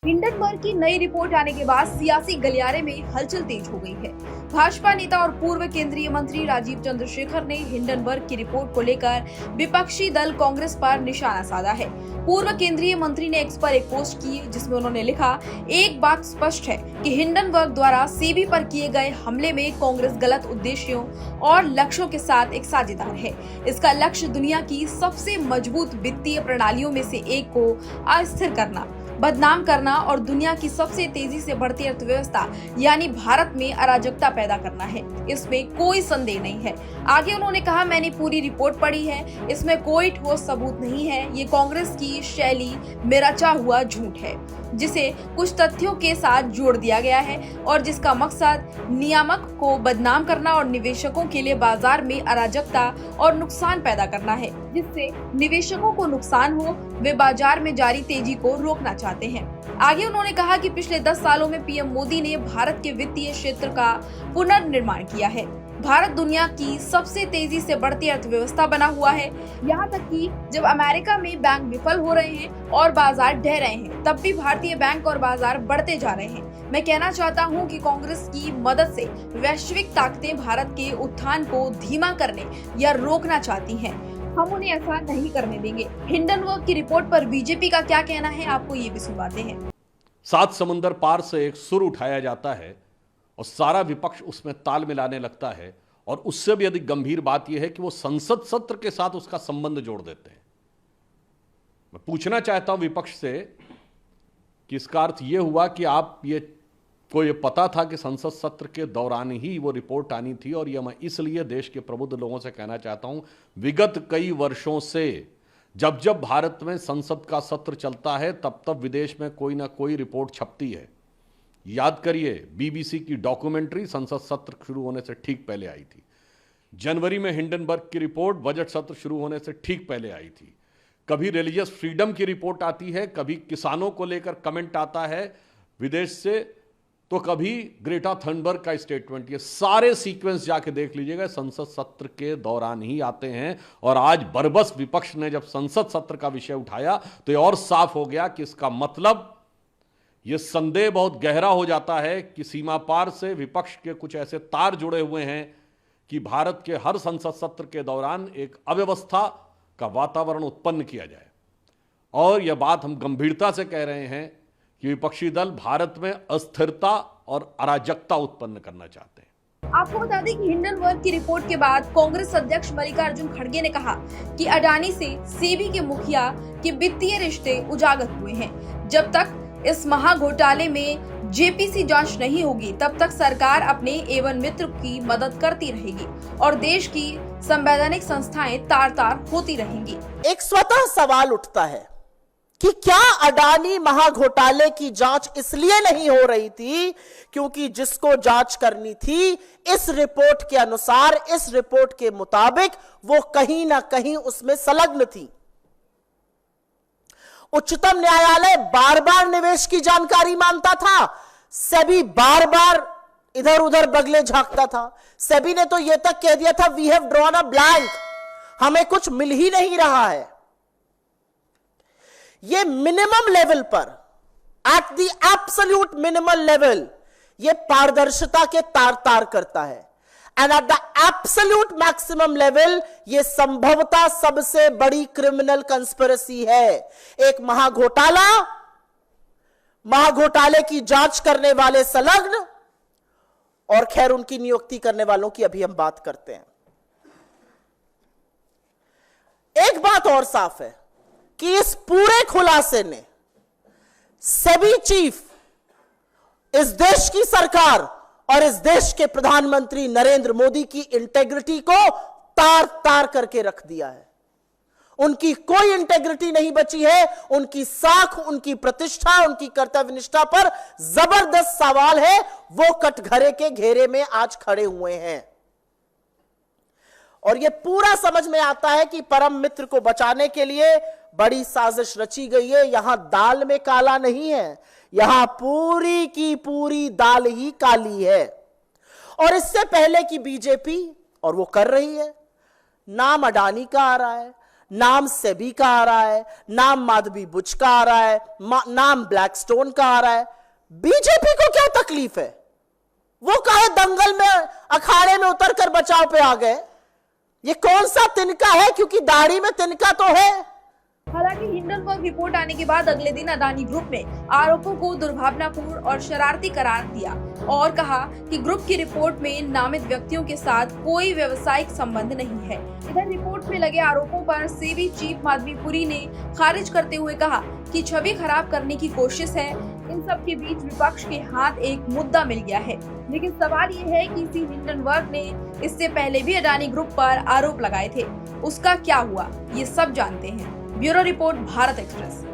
Hindenburg की नई report आने के बाद सियासी गलियारे में हलचल तेज हो गई है। भाजपा नेता और पूर्व केंद्रीय मंत्री राजीव चंद्रशेखर ने हिंडनबर्ग की रिपोर्ट को लेकर विपक्षी दल कांग्रेस पर निशाना साधा है। पूर्व केंद्रीय मंत्री ने एक्स पर एक पोस्ट की जिसमें उन्होंने लिखा, एक बात स्पष्ट है कि हिंडनबर्ग द्वारा सेबी पर किए गए हमले में कांग्रेस गलत उद्देश्यों और लक्ष्यों के साथ एक साझेदार है। इसका लक्ष्य दुनिया की सबसे मजबूत वित्तीय प्रणालियों में से एक को अस्थिर करना, बदनाम करना और दुनिया की सबसे तेजी से बढ़ती अर्थव्यवस्था यानी भारत में अराजकता पैदा करना है। इसमें कोई संदेह नहीं है। आगे उन्होंने कहा, मैंने पूरी रिपोर्ट पढ़ी है, इसमें कोई ठोस सबूत नहीं है। ये कांग्रेस की शैली में रचा हुआ झूठ है जिसे कुछ तथ्यों के साथ जोड़ दिया गया है और जिसका मकसद नियामक को बदनाम करना और निवेशकों के लिए बाजार में अराजकता और नुकसान पैदा करना है, जिससे निवेशकों को नुकसान हो, वे बाजार में जारी तेजी को रोकना चाहते हैं। आगे उन्होंने कहा कि पिछले 10 सालों में पीएम मोदी ने भारत के वित्तीय क्षेत्र का पुनर्निर्माण किया है। भारत दुनिया की सबसे तेजी से बढ़ती अर्थव्यवस्था बना हुआ है। यहाँ तक कि जब अमेरिका में बैंक विफल हो रहे हैं और बाजार ढह रहे हैं, तब भी भारतीय बैंक और बाजार बढ़ते जा रहे हैं। मैं कहना चाहता हूँ कि कांग्रेस की मदद से वैश्विक ताकतें भारत के उत्थान को धीमा करने या रोकना चाहती हैं। हम उन्हें ऐसा नहीं करने देंगे। हिंडनबर्ग की रिपोर्ट पर बीजेपी का क्या कहना है, आपको ये भी सुनवाते हैं। 7 समुंदर पार से एक सुर उठाया जाता है और सारा विपक्ष उसमें ताल मिलाने लगता है, और उससे भी अधिक गंभीर बात यह है कि वो संसद सत्र के साथ उसका संबंध जोड़ देते हैं। मैं पूछना चाहता हूं विपक्ष से कि इसका अर्थ यह हुआ कि को ये पता था कि संसद सत्र के दौरान ही वो रिपोर्ट आनी थी, और यह मैं इसलिए देश के प्रबुद्ध लोगों से कहना चाहता हूं, विगत कई वर्षों से जब जब भारत में संसद का सत्र चलता है तब तब विदेश में कोई ना कोई रिपोर्ट छपती है। याद करिए, बीबीसी की डॉक्यूमेंट्री संसद सत्र शुरू होने से ठीक पहले आई थी। जनवरी में हिंडनबर्ग की रिपोर्ट बजट सत्र शुरू होने से ठीक पहले आई थी। कभी रिलीजियस फ्रीडम की रिपोर्ट आती है, कभी किसानों को लेकर कमेंट आता है विदेश से, तो कभी ग्रेटा थनबर्ग का स्टेटमेंट। ये सारे सीक्वेंस जाके देख लीजिएगा, संसद सत्र के दौरान ही आते हैं। और आज बरबस विपक्ष ने जब संसद सत्र का विषय उठाया तो ये और साफ हो गया कि इसका मतलब ये संदेह बहुत गहरा हो जाता है कि सीमा पार से विपक्ष के कुछ ऐसे तार जुड़े हुए हैं कि भारत के हर संसद सत्र के दौरान एक अव्यवस्था का वातावरण उत्पन्न किया जाए। और यह बात हम गंभीरता से कह रहे हैं कि विपक्षी दल भारत में अस्थिरता और अराजकता उत्पन्न करना चाहते हैं। आपको बता दें कि हिंडनबर्ग की रिपोर्ट के बाद कांग्रेस अध्यक्ष मल्लिकार्जुन खड़गे ने कहा कि अडानी से सेबी के मुखिया के वित्तीय रिश्ते उजागर हुए हैं। जब तक इस महाघोटाले में जेपीसी जांच नहीं होगी तब तक सरकार अपने एवन मित्र की मदद करती रहेगी और देश की संवैधानिक संस्थाएं तार-तार होती रहेंगी। एक स्वतः सवाल उठता है कि क्या अडानी महाघोटाले की जांच इसलिए नहीं हो रही थी क्योंकि जिसको जांच करनी थी इस रिपोर्ट के अनुसार, इस रिपोर्ट के मुताबिक वो कहीं ना कहीं उसमें संलग्न थी। उच्चतम न्यायालय बार बार निवेश की जानकारी मांगता था, सेबी बार बार इधर उधर बगले झांकता था। सेबी ने तो यह तक कह दिया था, we have drawn a blank, हमें कुछ मिल ही नहीं रहा है। ये मिनिमम लेवल पर, at the absolute minimum level, ये पारदर्शिता के तार तार करता है। And at the absolute maximum level ये संभवतः सबसे बड़ी क्रिमिनल कंस्पिरेसी है। एक महाघोटाले की जांच करने वाले संलग्न, और खैर उनकी नियुक्ति करने वालों की अभी हम बात करते हैं। एक बात और साफ है कि इस पूरे खुलासे ने सेबी चीफ, इस देश की सरकार और इस देश के प्रधानमंत्री नरेंद्र मोदी की इंटेग्रिटी को तार तार करके रख दिया है। उनकी कोई इंटेग्रिटी नहीं बची है। उनकी साख, उनकी प्रतिष्ठा, उनकी कर्तव्यनिष्ठा पर जबरदस्त सवाल है। वो कटघरे के घेरे में आज खड़े हुए हैं और यह पूरा समझ में आता है कि परम मित्र को बचाने के लिए बड़ी साजिश रची गई है। यहां दाल में काला नहीं है, यहां पूरी की पूरी दाल ही काली है। और इससे पहले की बीजेपी, और वो कर रही है, नाम अडानी का आ रहा है, नाम सेबी का आ रहा है, नाम माधवी बुच का आ रहा है, नाम ब्लैकस्टोन का आ रहा है। बीजेपी को क्या तकलीफ है? वो काहे दंगल में अखाड़े में उतरकर बचाव पे आ गए? ये कौन सा तिनका है? क्योंकि दाढ़ी में तिनका तो है। हालांकि हिंडनबर्ग रिपोर्ट आने के बाद अगले दिन अडानी ग्रुप ने आरोपों को दुर्भावनापूर्ण और शरारती करार दिया और कहा कि ग्रुप की रिपोर्ट में नामित व्यक्तियों के साथ कोई व्यावसायिक संबंध नहीं है। इधर रिपोर्ट में लगे आरोपों पर सेबी चीफ माधवी पुरी ने खारिज करते हुए कहा कि छवि खराब करने की कोशिश है। इन सब के बीच विपक्ष के हाथ एक मुद्दा मिल गया है, लेकिन सवाल ये है कि इसी हिंडनबर्ग ने इससे पहले भी अडानी ग्रुप पर आरोप लगाए थे। उसका क्या हुआ, ये सब जानते हैं। Bureau report, Bharat express.